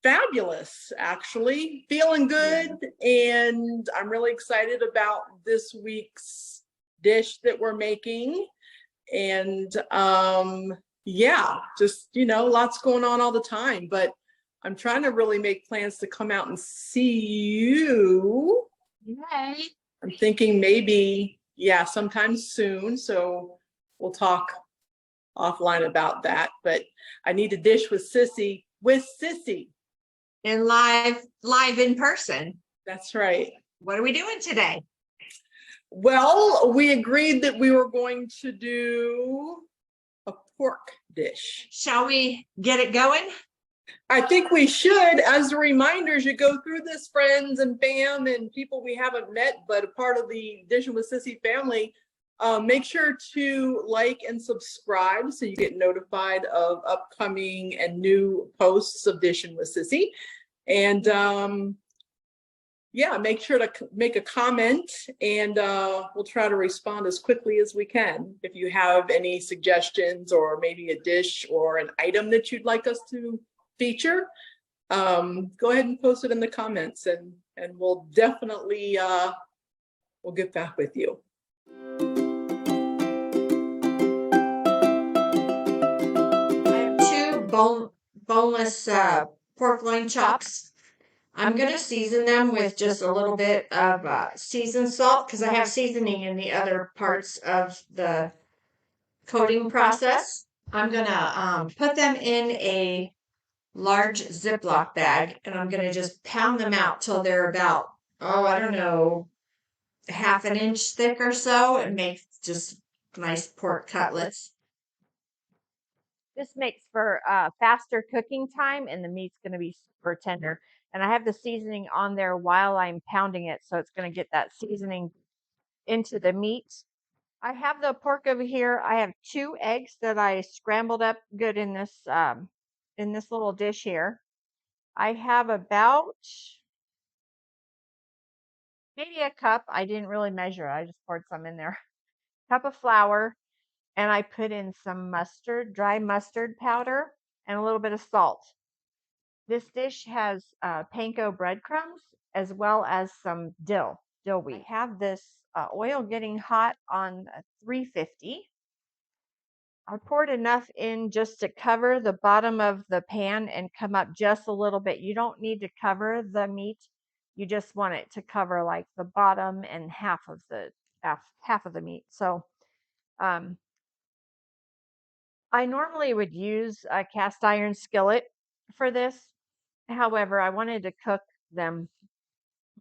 fabulous, actually. Feeling good, and I'm really excited about this week's dish that we're making. And yeah, just, lots going on all the time, but I'm trying to really make plans to come out and see you. Yay. I'm thinking maybe, sometime soon. So we'll talk offline about that, but I need to dish with Sissy. And live in person. That's right. What are we doing today? Well, we agreed that we were going to do a pork dish. Shall we get it going? I think we should. As a reminder, as you go through this, friends and fam and people we haven't met, but a part of the Dishin with Sissy family, make sure to like and subscribe so you get notified of upcoming and new posts of Dishin with Sissy. And make sure to make a comment, and we'll try to respond as quickly as we can. If you have any suggestions or maybe a dish or an item that you'd like us to feature, go ahead and post it in the comments, and we'll definitely we'll get back with you. I have two boneless pork loin chops. I'm going to season them with just a little bit of seasoned salt because I have seasoning in the other parts of the coating process. I'm going to put them in a large Ziploc bag, and I'm going to just pound them out till they're about, I don't know, half an inch thick or so, and make just nice pork cutlets. This makes for faster cooking time, and the meat's going to be super tender. And I have the seasoning on there while I'm pounding it, so it's going to get that seasoning into the meat. I have the pork over here. I have 2 eggs that I scrambled up good in this little dish here. I have about maybe a cup. I didn't really measure. I just poured some in there. Cup of flour, and I put in some mustard, dry mustard powder, and a little bit of salt. This dish has panko breadcrumbs as well as some dill wheat. I have this oil getting hot on 350. I poured enough in just to cover the bottom of the pan and come up just a little bit. You don't need to cover the meat. You just want it to cover like the bottom and half of the meat. So I normally would use a cast iron skillet for this. However, I wanted to cook them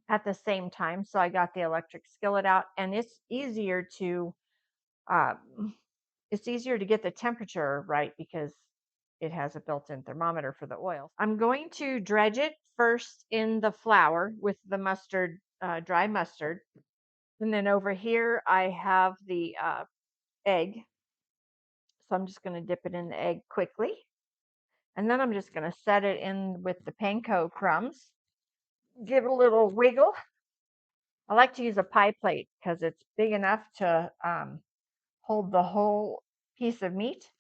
at the same time, so I got the electric skillet out, and it's easier to get the temperature right because it has a built-in thermometer for the oil. I'm going to dredge it first in the flour with the mustard, dry mustard, and then over here I have the egg. So I'm just going to dip it in the egg quickly. And then I'm just going to set it in with the panko crumbs. Give it a little wiggle. I like to use a pie plate because it's big enough to hold the whole piece of meat.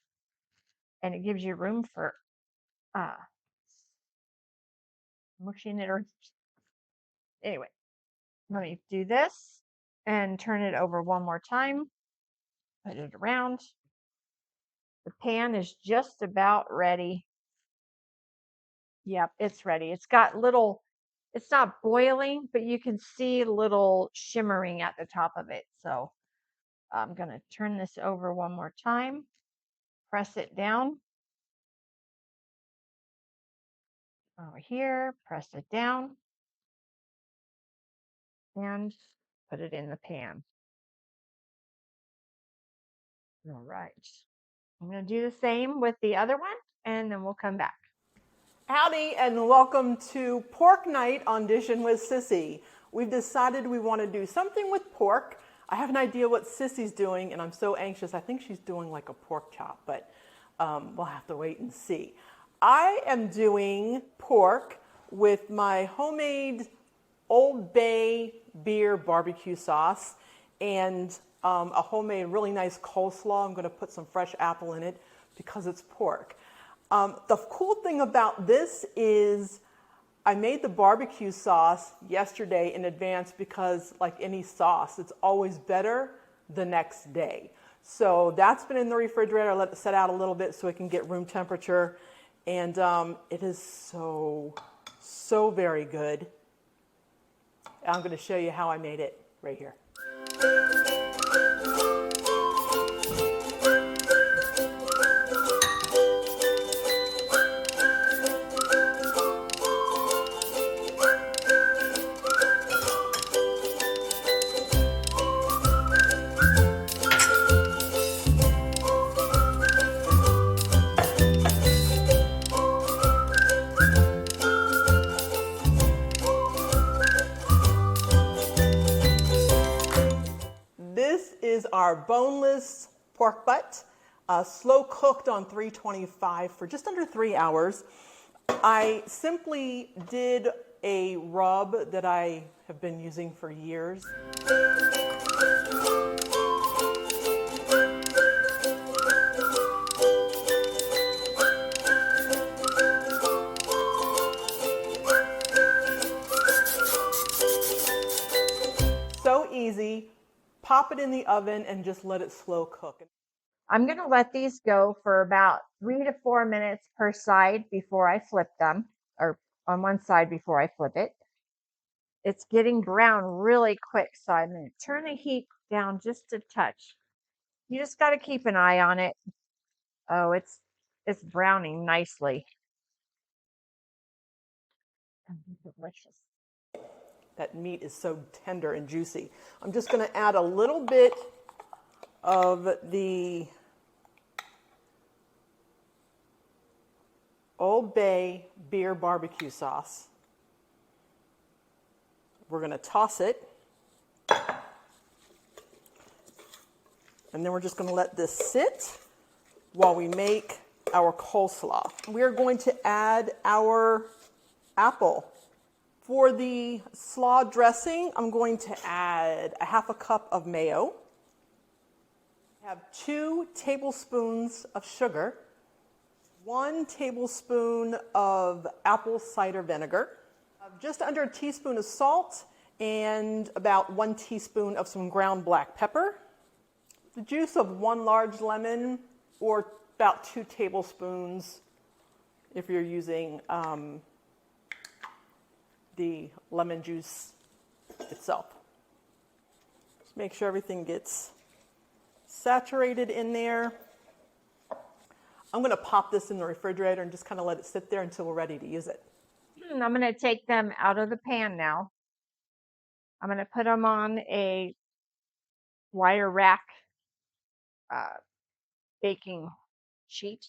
And it gives you room for mushing it. Anyway, let me do this and turn it over one more time. Put it around. The pan is just about ready. Yep, it's ready. It's not boiling, but you can see a little shimmering at the top of it. So I'm going to turn this over one more time, press it down. Over here, press it down, and put it in the pan. All right. I'm going to do the same with the other one, and then we'll come back. Howdy, and welcome to Pork Night on Dishin with Sissy. We've decided we want to do something with pork. I have an idea what Sissy's doing, and I'm so anxious. I think she's doing like a pork chop, but we'll have to wait and see. I am doing pork with my homemade Old Bay beer barbecue sauce and a homemade really nice coleslaw. I'm going to put some fresh apple in it because it's pork. The cool thing about this is I made the barbecue sauce yesterday in advance because, like any sauce, it's always better the next day. So that's been in the refrigerator. I let it set out a little bit so it can get room temperature. And it is so very good. I'm going to show you how I made it right here. This is our boneless pork butt, slow cooked on 325 for just under 3 hours. I simply did a rub that I have been using for years. So easy. Pop it in the oven and just let it slow cook. I'm going to let these go for about 3 to 4 minutes per side before I flip them, or on one side before I flip it. It's getting brown really quick, so I'm going to turn the heat down just a touch. You just got to keep an eye on it. Oh, it's browning nicely. Delicious. That meat is so tender and juicy. I'm just going to add a little bit of the Old Bay beer barbecue sauce. We're going to toss it. And then we're just going to let this sit while we make our coleslaw. We're going to add our apple. For the slaw dressing, I'm going to add a half a cup of mayo. I have 2 tablespoons of sugar, 1 tablespoon of apple cider vinegar, just under a teaspoon of salt, and about 1 teaspoon of some ground black pepper, the juice of 1 large lemon, or about 2 tablespoons if you're using the lemon juice itself. Just make sure everything gets saturated in there. I'm going to pop this in the refrigerator and just kind of let it sit there until we're ready to use it. I'm going to take them out of the pan now. I'm going to put them on a wire rack baking sheet.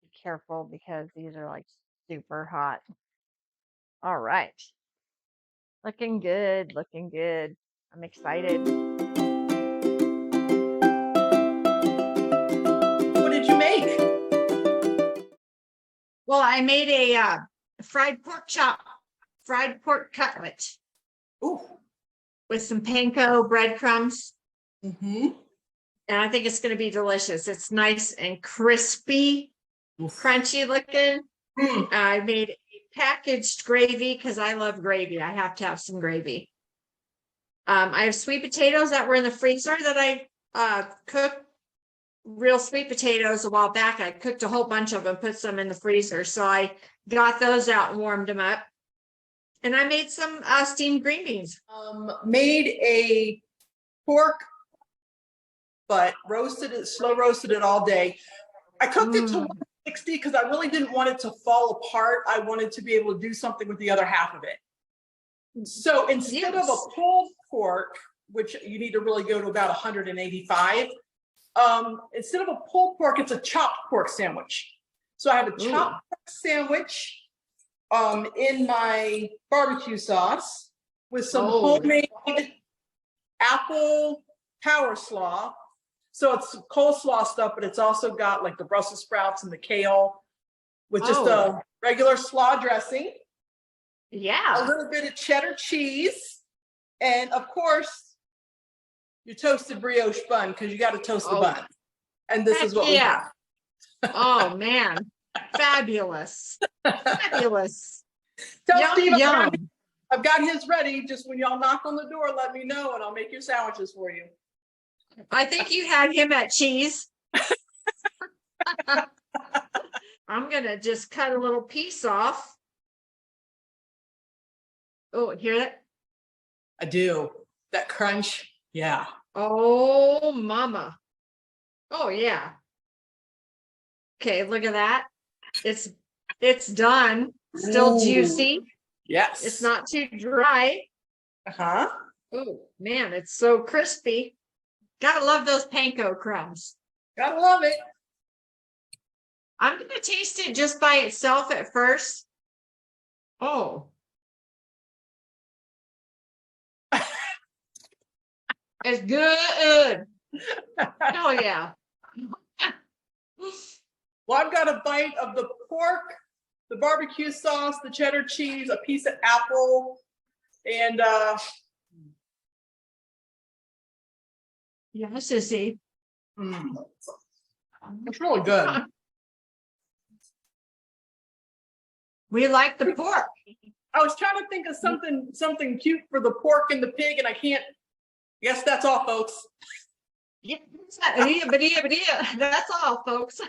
Be careful because these are like super hot. All right. Looking good, looking good. I'm excited. What did you make? Well, I made a fried pork cutlet. Ooh. With some panko breadcrumbs. Mm-hmm. And I think it's going to be delicious. It's nice and crispy, crunchy looking. Mm. I made a packaged gravy because I love gravy. I have to have some gravy. I have sweet potatoes that were in the freezer that I cooked. Real sweet potatoes a while back. I cooked a whole bunch of them, put some in the freezer. So I got those out and warmed them up. And I made some steamed green beans. Made a pork butt, slow roasted it all day. I cooked it to 160 because I really didn't want it to fall apart. I wanted to be able to do something with the other half of it. So instead of a pulled pork, which you need to really go to about 185, instead of a pulled pork, it's a chopped pork sandwich. So I have a chopped pork sandwich in my barbecue sauce with some homemade apple power slaw. So it's coleslaw stuff, but it's also got like the Brussels sprouts and the kale with just a regular slaw dressing. Yeah. A little bit of cheddar cheese. And of course, your toasted brioche bun, because you got to toast the bun. And this is what we have. Oh, man. Fabulous. Fabulous. Tell Yum, Steve yum. I've got his ready. Just when y'all knock on the door, let me know and I'll make your sandwiches for you. I think you had him at cheese. I'm going to just cut a little piece off. Oh, hear that? I do. That crunch. Yeah. Oh, mama. Oh, yeah. Okay, look at that. It's done. Still Ooh. juicy. Yes. It's not too dry. Uh-huh. Oh, man, it's so crispy. Gotta love those panko crumbs. Gotta love it. I'm going to taste it just by itself at first. Oh. It's good. Oh, yeah. Well, I've got a bite of the pork, the barbecue sauce, the cheddar cheese, a piece of apple, and Yeah, Sissy. it's really good. We like the pork. I was trying to think of something cute for the pork and the pig, and I can't. Yes, that's all, folks. Yeah, that's all, folks.